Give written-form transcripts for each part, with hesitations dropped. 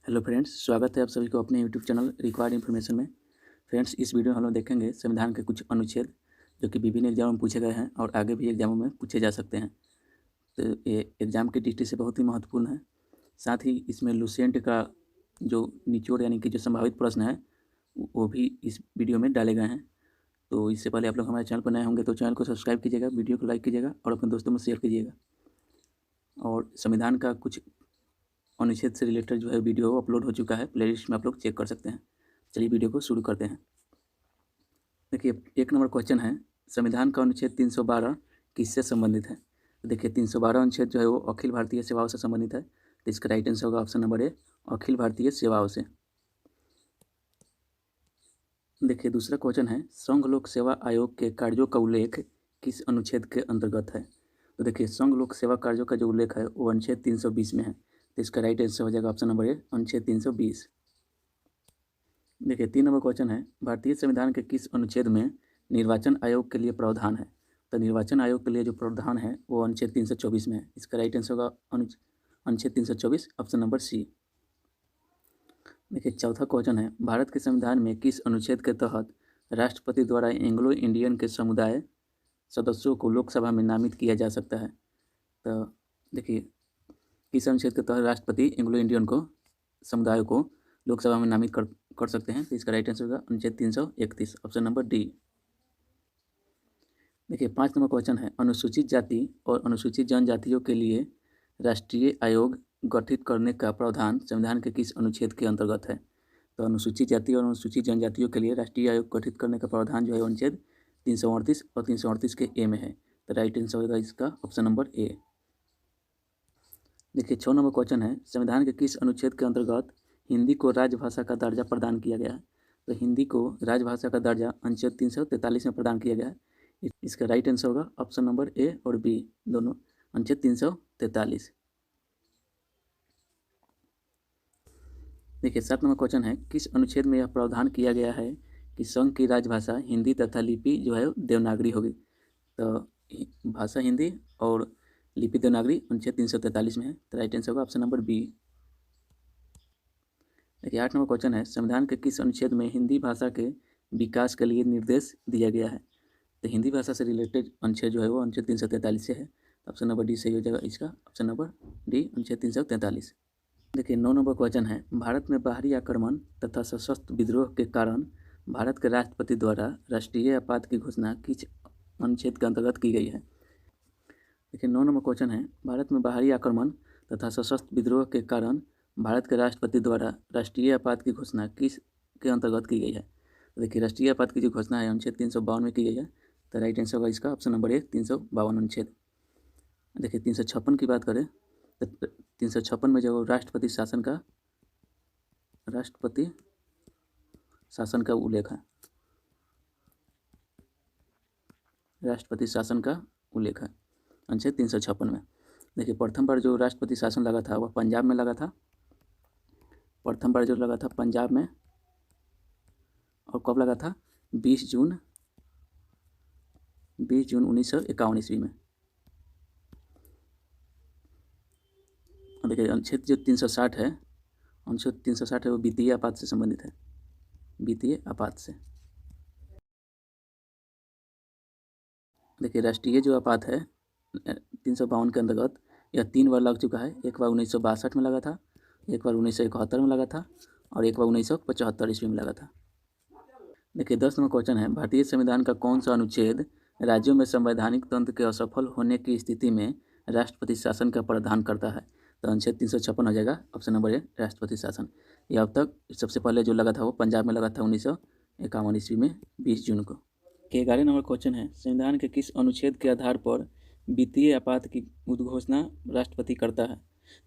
Hello friends, स्वागत है आप सभी को अपने यूट्यूब चैनल रिक्वायर्ड इन्फॉर्मेशन में। फ्रेंड्स, इस वीडियो में हम लोग देखेंगे संविधान के कुछ अनुच्छेद जो कि विभिन्न एग्जामों में पूछे गए हैं और आगे भी एग्जामों में पूछे जा सकते हैं। तो ये एग्जाम की दृष्टि से बहुत ही महत्वपूर्ण है। साथ ही इसमें लुसेंट का जो निचोड़ यानी कि जो संभावित प्रश्न है वो भी इस वीडियो में डाले गए हैं। तो इससे पहले आप लोग हमारे चैनल पर नए होंगे तो चैनल को सब्सक्राइब कीजिएगा, वीडियो को लाइक कीजिएगा और अपने दोस्तों में शेयर कीजिएगा। और संविधान का कुछ अनुच्छेद से रिलेटेड जो है वीडियो अपलोड हो चुका है, प्लेलिस्ट में आप लोग चेक कर सकते हैं। चलिए वीडियो को शुरू करते हैं। देखिए, 1 नंबर क्वेश्चन है, संविधान का अनुच्छेद 312 किससे संबंधित है? तो देखिए 312 अनुच्छेद जो है वो अखिल भारतीय सेवाओं से संबंधित है। तो इसका राइट आंसर होगा option number A, Akhil Bharatiya सेवाओं से। देखिए दूसरा क्वेश्चन है, संघ लोक सेवा आयोग के कार्यों का उल्लेख किस अनुच्छेद के अंतर्गत है? तो देखिए संघ लोक सेवा कार्यों का जो उल्लेख है वो अनुच्छेद 320 में है। तो इसका राइट आंसर हो जाएगा ऑप्शन नंबर ए, अनुच्छेद 320। देखिए 3 नंबर क्वेश्चन है, भारतीय संविधान के किस अनुच्छेद में निर्वाचन आयोग के लिए प्रावधान है? तो निर्वाचन आयोग के लिए जो प्रावधान है वो अनुच्छेद 324 में है। इसका राइट आंसर होगा अनुच्छेद 324, ऑप्शन नंबर सी। देखिए चौथा क्वेश्चन है, भारत के संविधान में किस अनुच्छेद के तहत राष्ट्रपति द्वारा एंग्लो इंडियन के समुदाय सदस्यों को लोकसभा में नामित किया जा सकता है? तो देखिए किस अनुच्छेद के तहत राष्ट्रपति एंग्लो इंडियन को समुदाय को लोकसभा में नामित कर सकते हैं? तो इसका राइट आंसर होगा अनुच्छेद 331, ऑप्शन नंबर डी। देखिए 5 नंबर क्वेश्चन है, अनुसूचित जाति और अनुसूचित जनजातियों के लिए राष्ट्रीय आयोग गठित करने का प्रावधान संविधान के किस अनुच्छेद के अंतर्गत है? तो अनुसूचित जाति और अनुसूचित जनजातियों के लिए राष्ट्रीय आयोग गठित करने का प्रावधान जो है अनुच्छेद 338 और 338 के ए में है। तो राइट आंसर होगा इसका ऑप्शन नंबर ए। देखिए 6 नंबर क्वेश्चन है, संविधान के किस अनुच्छेद के अंतर्गत हिंदी को राजभाषा का दर्जा प्रदान किया गया है? तो हिंदी को राजभाषा का दर्जा अनुच्छेद 343 में प्रदान किया गया है। इसका राइट आंसर होगा ऑप्शन नंबर ए और बी दोनों, अनुच्छेद 343। देखिए 7 नंबर क्वेश्चन है, किस अनुच्छेद में यह प्रावधान किया गया है कि संघ की राजभाषा हिंदी तथा लिपि जो है देवनागरी होगी? तो भाषा हिंदी और लिपि देवनागरी अनुच्छेद 343 में है। तो राइट आंसर होगा ऑप्शन नंबर बी। देखिए 8 नंबर क्वेश्चन है, संविधान के किस अनुच्छेद में हिंदी भाषा के विकास के लिए निर्देश दिया गया है? तो हिंदी भाषा से रिलेटेड अनुच्छेद जो है वो अनुच्छेद 343 से है। तो ऑप्शन नंबर डी सही हो जाएगा इसका, ऑप्शन नंबर डी अनुच्छेद 343। देखिए 9 नंबर क्वेश्चन है, भारत में बाहरी आक्रमण तथा सशस्त्र विद्रोह के कारण भारत के राष्ट्रपति द्वारा राष्ट्रीय आपात की घोषणा किस अनुच्छेद के अंतर्गत की गई है? देखिए 9 नंबर क्वेश्चन है, भारत में बाहरी आक्रमण तथा सशस्त्र विद्रोह के कारण भारत के राष्ट्रपति द्वारा राष्ट्रीय आपात की घोषणा किस के अंतर्गत की गई है? देखिए राष्ट्रीय आपात की जो घोषणा है अनुच्छेद 352 में की गई है। तो राइट आंसर होगा इसका ऑप्शन नंबर ए, 352 अनुच्छेद। देखिए 356 की बात करें तो 356 में जो राष्ट्रपति शासन का उल्लेख है, राष्ट्रपति शासन का उल्लेख है अनुच्छेद 356 में। देखिए प्रथम बार जो राष्ट्रपति शासन लगा था वह पंजाब में लगा था, प्रथम बार जो लगा था पंजाब में, और कब लगा था? 20 जून 1951 ईस्वी में। देखिए अनुच्छेद जो 360 है, अनुच्छेद 360 है वो वित्तीय आपात से संबंधित है, वित्तीय आपात से। देखिए राष्ट्रीय जो आपात है 352 के अंतर्गत यह 3 बार लग चुका है। एक बार 1962 में लगा था, एक बार 1971 में लगा था और एक बार 1975 ईस्वी में लगा था। देखिए 10 नंबर क्वेश्चन है, भारतीय संविधान का कौन सा अनुच्छेद राज्यों में संवैधानिक तंत्र के असफल होने की स्थिति में राष्ट्रपति शासन का प्रावधान करता है? तो अनुच्छेद 356 हो जाएगा, ऑप्शन नंबर ए, राष्ट्रपति शासन। यह अब तक सबसे पहले जो लगा था वो पंजाब में लगा था 1951 ईस्वी में 20 जून को। 11 नंबर क्वेश्चन है, संविधान के किस अनुच्छेद के आधार पर वित्तीय आपात की उद्घोषणा राष्ट्रपति करता है?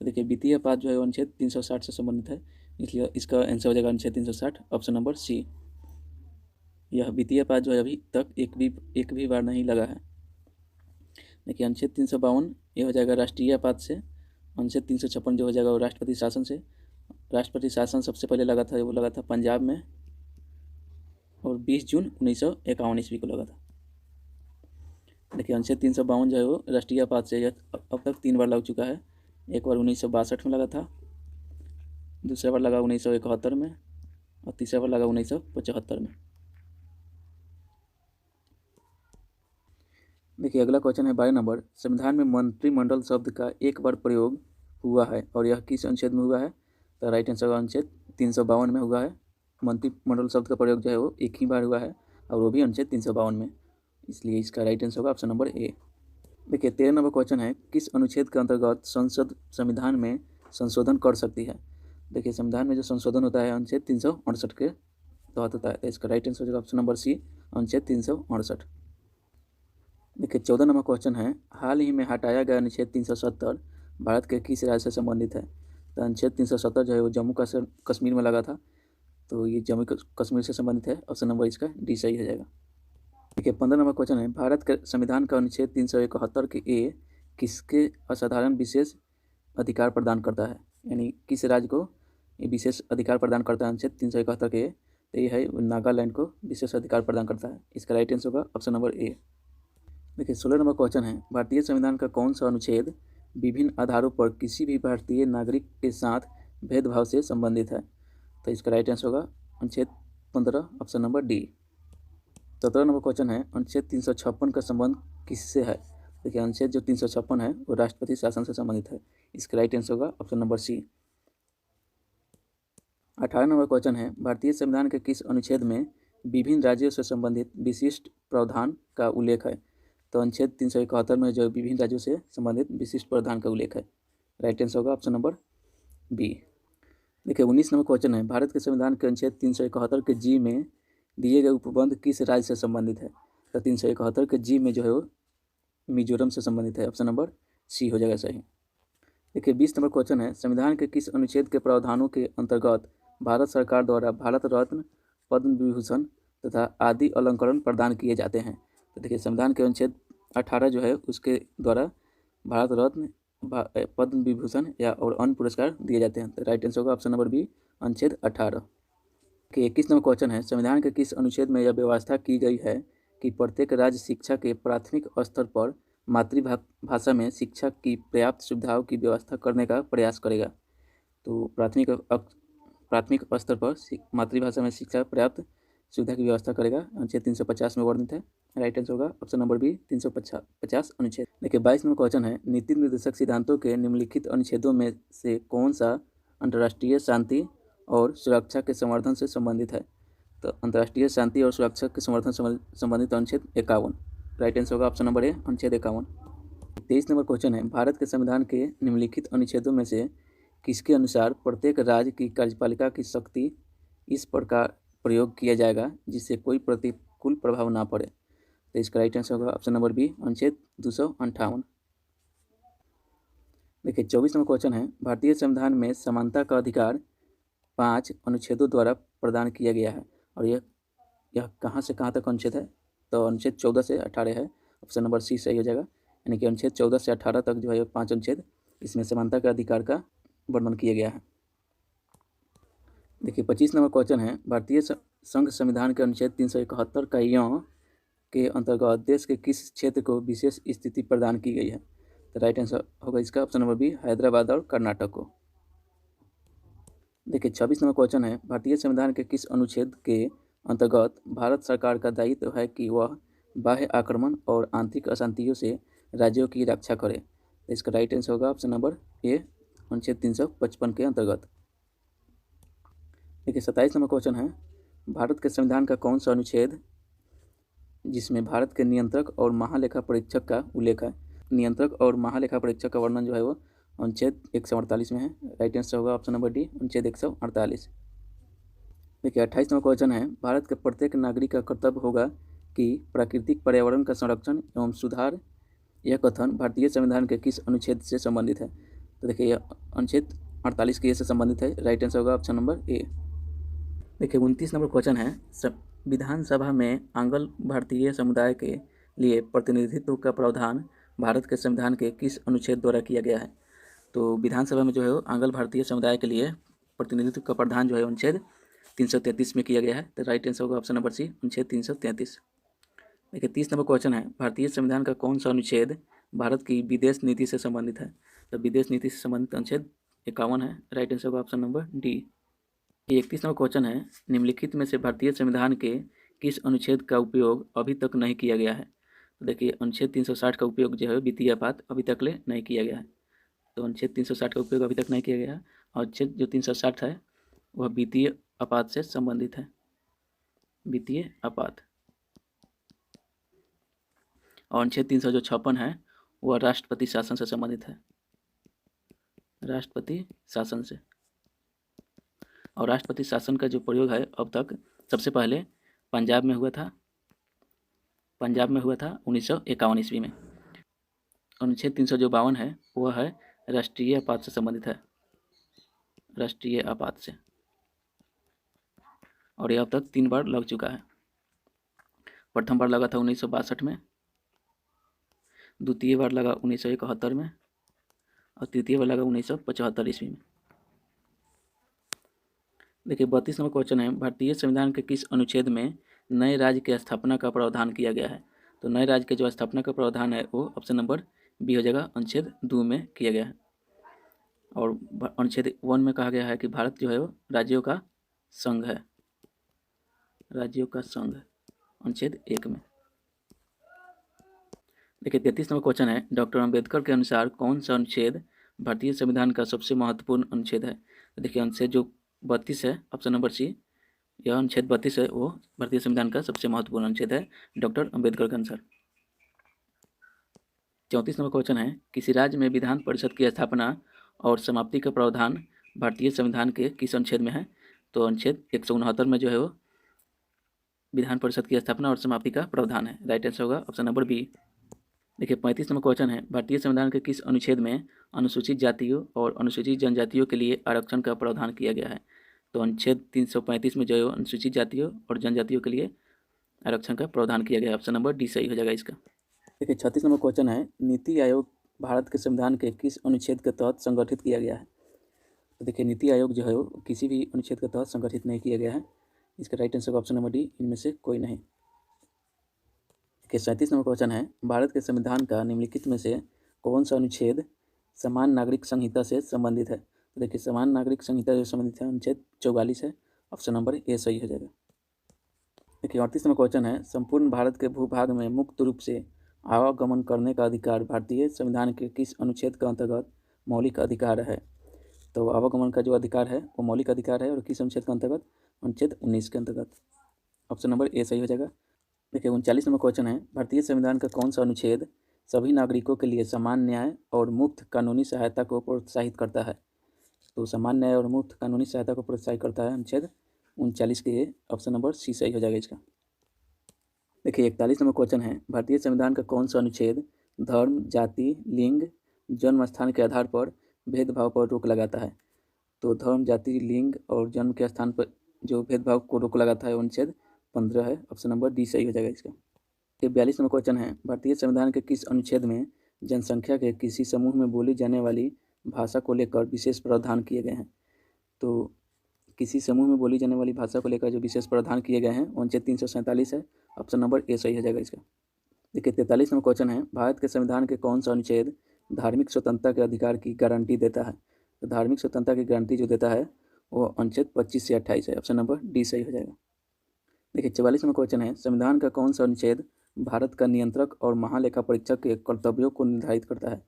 तो देखिए वित्तीय आपात जो है अनुच्छेद 360 से संबंधित है, इसलिए इसका आंसर हो जाएगा अनुच्छेद 360, ऑप्शन नंबर सी। यह वित्तीय आपात जो है अभी तक एक भी बार नहीं लगा है। देखिए अनुच्छेद 352 ये हो जाएगा राष्ट्रीय आपात से, अनुच्छेद 356 जो हो जाएगा वो राष्ट्रपति शासन से। राष्ट्रपति शासन सबसे पहले लगा था, वो लगा था पंजाब में और 20 जून 1951 ईस्वी को लगा था। देखिए अनुच्छेद 352 जो है वो राष्ट्रीय आपात से अब तक 3 बार लग चुका है। एक बार 1962 में लगा था, दूसरा बार लगा 1971 में और तीसरा बार लगा 1975 में। देखिए अगला क्वेश्चन है 12 नंबर, संविधान में मंत्रिमंडल शब्द का एक बार प्रयोग हुआ है और यह किस अनुच्छेद में हुआ है? तो राइट आंसर होगा अनुच्छेद 352 में हुआ है। मंत्रिमंडल शब्द का प्रयोग जो है वो एक ही बार हुआ है और वो भी अनुच्छेद 352 में, इसलिए इसका राइट आंसर होगा ऑप्शन नंबर ए। देखिए 13 नंबर क्वेश्चन है, किस अनुच्छेद के अंतर्गत संसद संविधान में संशोधन कर सकती है? देखिए संविधान में जो संशोधन होता है अनुच्छेद 368 के तहत होता है, तो इसका राइट आंसर होगा ऑप्शन नंबर सी, अनुच्छेद 368। देखिए 14 नंबर क्वेश्चन है, हाल ही में हटाया गया अनुच्छेद 370 भारत के किस राज्य से संबंधित है? तो अनुच्छेद 370 जो है वो जम्मू कश्मीर में लगा था, तो ये जम्मू कश्मीर से संबंधित है। ऑप्शन नंबर इसका डी सही हो जाएगा। देखिए 15 नंबर क्वेश्चन है, भारत के संविधान का अनुच्छेद 371 के ए किसके असाधारण विशेष अधिकार प्रदान करता है? यानी किस राज्य को ये विशेष अधिकार प्रदान करता है अनुच्छेद 371 के ए? तो ये है नागालैंड को विशेष अधिकार प्रदान करता है। इसका राइट आंसर होगा ऑप्शन नंबर ए। देखिए 16 नंबर क्वेश्चन है, भारतीय संविधान का कौन सा अनुच्छेद विभिन्न आधारों पर किसी भी भारतीय नागरिक के साथ भेदभाव से संबंधित है? तो इसका राइट आंसर होगा अनुच्छेद 15, option number D. 17 number question है, अनुच्छेद 356 का संबंध किससे है? देखिए अनुच्छेद जो 356 है वो राष्ट्रपति शासन से संबंधित है। इसका राइट आंसर होगा option number C. 18 number question है, भारतीय संविधान के किस अनुच्छेद में विभिन्न राज्यों से संबंधित विशिष्ट प्रावधान का उल्लेख है? तो अनुच्छेद 371 में जो विभिन्न राज्यों से संबंधित विशिष्ट प्रावधान का उल्लेख है। राइट आंसर होगा ऑप्शन नंबर बी। देखिए 19 नंबर क्वेश्चन है, भारत के संविधान के अनुच्छेद 371 के जी में दिए गए उपबंध किस राज्य से संबंधित है? तो 371 के जी में जो है वो मिजोरम से संबंधित है। ऑप्शन नंबर सी हो जाएगा सही। देखिए 20 नंबर क्वेश्चन है, संविधान के किस अनुच्छेद के प्रावधानों के अंतर्गत भारत सरकार द्वारा भारत रत्न, पद्म विभूषण तथा आदि अलंकरण प्रदान किए जाते हैं? तो देखिए संविधान के अनुच्छेद 18 जो है उसके द्वारा भारत रत्न, पद्म विभूषण या और अन्य पुरस्कार दिए जाते हैं। तो राइट आंसर होगा ऑप्शन नंबर बी, अनुच्छेद 18 के। 21 नंबर क्वेश्चन है, संविधान के किस अनुच्छेद में यह व्यवस्था की गई है कि प्रत्येक राज्य शिक्षा के प्राथमिक स्तर पर मातृभाषा में शिक्षा की पर्याप्त सुविधाओं की व्यवस्था करने का प्रयास करेगा? तो प्राथमिक स्तर पर मातृभाषा में शिक्षा पर्याप्त सुविधा की व्यवस्था करेगा। अनुच्छेद 350 में वर्णित है। राइट आंसर होगा ऑप्शन नंबर बी, 350 अनुच्छेद। देखिए 22 नंबर क्वेश्चन है, नीति निर्देशक सिद्धांतों के निम्नलिखित अनुच्छेदों में से कौन सा अंतर्राष्ट्रीय शांति और सुरक्षा के संवर्धन से संबंधित है? तो अंतर्राष्ट्रीय शांति और सुरक्षा के संवर्धन संबंधित अनुच्छेद 51। राइट आंसर होगा ऑप्शन नंबर ए, अनुच्छेद 51। 23 नंबर क्वेश्चन है, भारत के संविधान के निम्नलिखित अनुच्छेदों में से किसके अनुसार प्रत्येक राज्य की कार्यपालिका की शक्ति इस प्रकार प्रयोग किया जाएगा जिससे कोई प्रतिकूल प्रभाव ना पड़े? तो इसका राइट आंसर होगा ऑप्शन नंबर बी, अनुच्छेद 258। देखिए 24 नंबर क्वेश्चन है, भारतीय संविधान में समानता का अधिकार 5 अनुच्छेदों द्वारा प्रदान किया गया है और यह कहाँ से कहाँ तक अनुच्छेद है? तो अनुच्छेद 14 से 18 है। ऑप्शन नंबर सी सही हो जाएगा, यानी कि अनुच्छेद 14 से 18 तक जो है 5 अनुच्छेद, इसमें समानता का अधिकार का वर्णन किया गया है। देखिए 25 नंबर क्वेश्चन है, भारतीय संघ संविधान के अनुच्छेद 371 का य के अंतर्गत देश के किस क्षेत्र को विशेष स्थिति प्रदान की गई है? तो राइट आंसर होगा इसका ऑप्शन नंबर बी, हैदराबाद और कर्नाटक को। देखिए 26 नंबर क्वेश्चन है, भारतीय संविधान के किस अनुच्छेद के अंतर्गत भारत सरकार का दायित्व है कि वह बाह्य आक्रमण और आंतरिक अशांतियों से राज्यों की रक्षा करे? तो इसका राइट आंसर होगा ऑप्शन नंबर ए, अनुच्छेद 355 के अंतर्गत। देखिए 27 नंबर क्वेश्चन है, भारत के संविधान का कौन सा अनुच्छेद जिसमें भारत के नियंत्रक और महालेखा परीक्षक का उल्लेख है? नियंत्रक और महालेखा परीक्षक का वर्णन जो है वो अनुच्छेद 148 में है। राइट आंसर होगा ऑप्शन नंबर डी, अनुच्छेद 148। देखिए 28 नंबर क्वेश्चन है, भारत के प्रत्येक नागरिक का कर्तव्य होगा कि प्राकृतिक पर्यावरण का संरक्षण एवं सुधार, यह कथन भारतीय संविधान के किस अनुच्छेद से संबंधित है? तो देखिए अनुच्छेद 48 के से संबंधित है। राइट आंसर होगा ऑप्शन नंबर ए। देखिए 29 नंबर क्वेश्चन है, विधानसभा में आंग्ल भारतीय समुदाय के लिए प्रतिनिधित्व का प्रावधान भारत के संविधान के किस अनुच्छेद द्वारा किया गया है? तो विधानसभा में जो है आंग्ल भारतीय समुदाय के लिए प्रतिनिधित्व का प्रावधान जो है अनुच्छेद 333 में किया गया है। तो राइट आंसर होगा ऑप्शन नंबर सी, अनुच्छेद 333। देखिए 30 नंबर क्वेश्चन है, भारतीय संविधान का कौन सा अनुच्छेद भारत की विदेश नीति से संबंधित है? तो विदेश नीति से संबंधित अनुच्छेद 51 है। राइट आंसर होगा ऑप्शन नंबर डी। 31वां क्वेश्चन है, निम्नलिखित में से भारतीय संविधान के किस अनुच्छेद का उपयोग अभी तक नहीं किया गया है? तो देखिए अनुच्छेद 360 का उपयोग जो है वित्तीय आपात अभी तक ले नहीं किया गया है। तो अनुच्छेद 360 का उपयोग अभी तक नहीं किया गया है। और अनुच्छेद जो 360 है वह वित्तीय आपात से संबंधित है, वित्तीय आपात। और अनुच्छेद 356 है वह राष्ट्रपति शासन से संबंधित है, राष्ट्रपति शासन से। और राष्ट्रपति शासन का जो प्रयोग है अब तक सबसे पहले पंजाब में हुआ था 1951 ईस्वी में। अनुच्छेद 352 है वह है राष्ट्रीय आपात से संबंधित है, राष्ट्रीय आपात से। और यह अब तक 3 बार लग चुका है। प्रथम बार लगा था 1962 में, द्वितीय बार लगा 1971 में और तृतीय बार लगा 1975 ईस्वी में। देखिए 32वां क्वेश्चन है, भारतीय संविधान के किस अनुच्छेद में नए राज्य की स्थापना का प्रावधान किया गया है? तो नए राज्य के जो स्थापना का प्रावधान है वो ऑप्शन नंबर बी हो जाएगा, अनुच्छेद 2 में किया गया है। और अनुच्छेद 1 में कहा गया है कि भारत जो है वो राज्यों का संघ है, राज्यों का संघ, अनुच्छेद 1 में। देखिए 33वां क्वेश्चन है, डॉक्टर अंबेडकर के अनुसार कौन सा अनुच्छेद भारतीय संविधान का सबसे महत्वपूर्ण अनुच्छेद है? तो देखिए अनुच्छेद जो 32 है, ऑप्शन नंबर सी, यह अनुच्छेद 32 है वो भारतीय संविधान का सबसे महत्वपूर्ण अनुच्छेद है डॉक्टर अंबेडकर के अनुसार। 34वां क्वेश्चन है, किसी राज्य में विधान परिषद की स्थापना और समाप्ति का प्रावधान भारतीय संविधान के किस अनुच्छेद में है? तो अनुच्छेद 169 में जो है वो विधान परिषद की स्थापना और समाप्ति का प्रावधान है। राइट आंसर होगा ऑप्शन नंबर बी। देखिए 35वां क्वेश्चन है, भारतीय संविधान के किस अनुच्छेद में अनुसूचित जातियों और अनुसूचित जनजातियों के लिए आरक्षण का प्रावधान किया गया है? तो अनुच्छेद 335 में जो है अनुसूचित जातियों और जनजातियों के लिए आरक्षण का प्रावधान किया गया है। ऑप्शन नंबर डी सही हो जाएगा इसका। देखिए 36वां क्वेश्चन है, नीति आयोग भारत के संविधान के किस अनुच्छेद के तहत संगठित किया गया है? तो देखिए नीति आयोग जो है वो किसी भी अनुच्छेद के तहत संगठित नहीं किया गया है। इसका right answer option number D, इनमें से कोई नहीं। देखिए 37वां क्वेश्चन है, भारत के संविधान का निम्नलिखित में से कौन सा अनुच्छेद समान नागरिक संहिता से संबंधित है? तो देखिए समान नागरिक संहिता जो संबंधित है अनुच्छेद 44 है। ऑप्शन नंबर ए सही हो जाएगा। देखिए 38वां क्वेश्चन है, संपूर्ण भारत के भूभाग में मुक्त रूप से आवागमन करने का अधिकार भारतीय संविधान के किस अनुच्छेद के अंतर्गत मौलिक अधिकार है? तो आवागमन का जो अधिकार है वो मौलिक अधिकार है और किस अनुच्छेद के अंतर्गत? अनुच्छेद 19 के अंतर्गत। ऑप्शन नंबर ए सही हो जाएगा। देखिए 39वां क्वेश्चन है, भारतीय संविधान का कौन सा अनुच्छेद सभी नागरिकों के लिए समान न्याय और मुफ्त कानूनी सहायता को प्रोत्साहित करता है? तो समान न्याय और मुफ्त कानूनी सहायता को प्रोत्साहित करता है अनुच्छेद 39 के। ऑप्शन नंबर सी सही हो जाएगा इसका। देखिए 41वां क्वेश्चन है, भारतीय संविधान का कौन सा अनुच्छेद धर्म, जाति, लिंग, जन्म स्थान के आधार पर भेदभाव पर रोक लगाता है? तो धर्म, जाति, लिंग और जन्म के स्थान पर जो भेदभाव को रोक लगाता है वो अनुच्छेद 15 है। ऑप्शन नंबर डी सही हो जाएगा इसका। 42वां क्वेश्चन है, भारतीय संविधान के किस अनुच्छेद में जनसंख्या के किसी समूह में बोली जाने वाली भाषा को लेकर विशेष प्रावधान किए गए हैं? तो किसी समूह में बोली जाने वाली भाषा को लेकर जो विशेष प्रावधान किए गए हैं अनुच्छेद 347 है। ऑप्शन नंबर ए सही हो जाएगा इसका। देखिए 43वां क्वेश्चन है, भारत के संविधान के कौन सा अनुच्छेद धार्मिक स्वतंत्रता के अधिकार की गारंटी देता है? तो धार्मिक स्वतंत्रता की गारंटी जो देता है वो अनुच्छेद 25 से 28 है। ऑप्शन नंबर डी सही हो जाएगा। देखिए 44वां क्वेश्चन है, संविधान का कौन सा अनुच्छेद भारत का नियंत्रक और महालेखा परीक्षक के कर्तव्यों को निर्धारित करता है?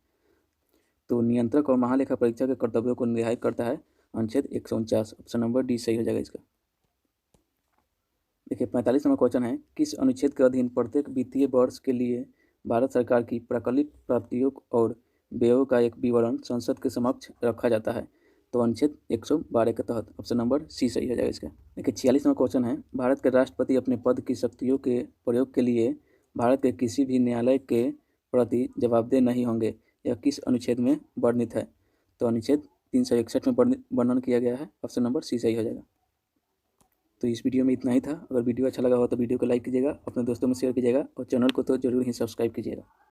तो नियंत्रक और महालेखा परीक्षक के कर्तव्यों को निर्धारित करता है अनुच्छेद 149। ऑप्शन नंबर डी सही हो जाएगा इसका। देखिए 45वां क्वेश्चन है, किस अनुच्छेद के अधीन प्रत्येक वित्तीय वर्ष के लिए भारत सरकार की प्राकलित प्राप्तियों और व्ययों का एक विवरण संसद के समक्ष रखा जाता है? तो अनुच्छेद 112 के तहत। ऑप्शन नंबर सी सही हो जाएगा इसका। देखिए 46वां क्वेश्चन है, भारत के राष्ट्रपति अपने पद की शक्तियों के प्रयोग के लिए भारत के किसी भी न्यायालय के प्रति जवाबदेह नहीं होंगे, यह किस अनुच्छेद में वर्णित है? तो अनुच्छेद 361 में वर्णन किया गया है। ऑप्शन नंबर सी सही हो जाएगा। तो इस वीडियो में इतना ही था। अगर वीडियो अच्छा लगा हो तो वीडियो को लाइक कीजिएगा, अपने दोस्तों में शेयर कीजिएगा और चैनल को तो जरूर ही सब्सक्राइब कीजिएगा।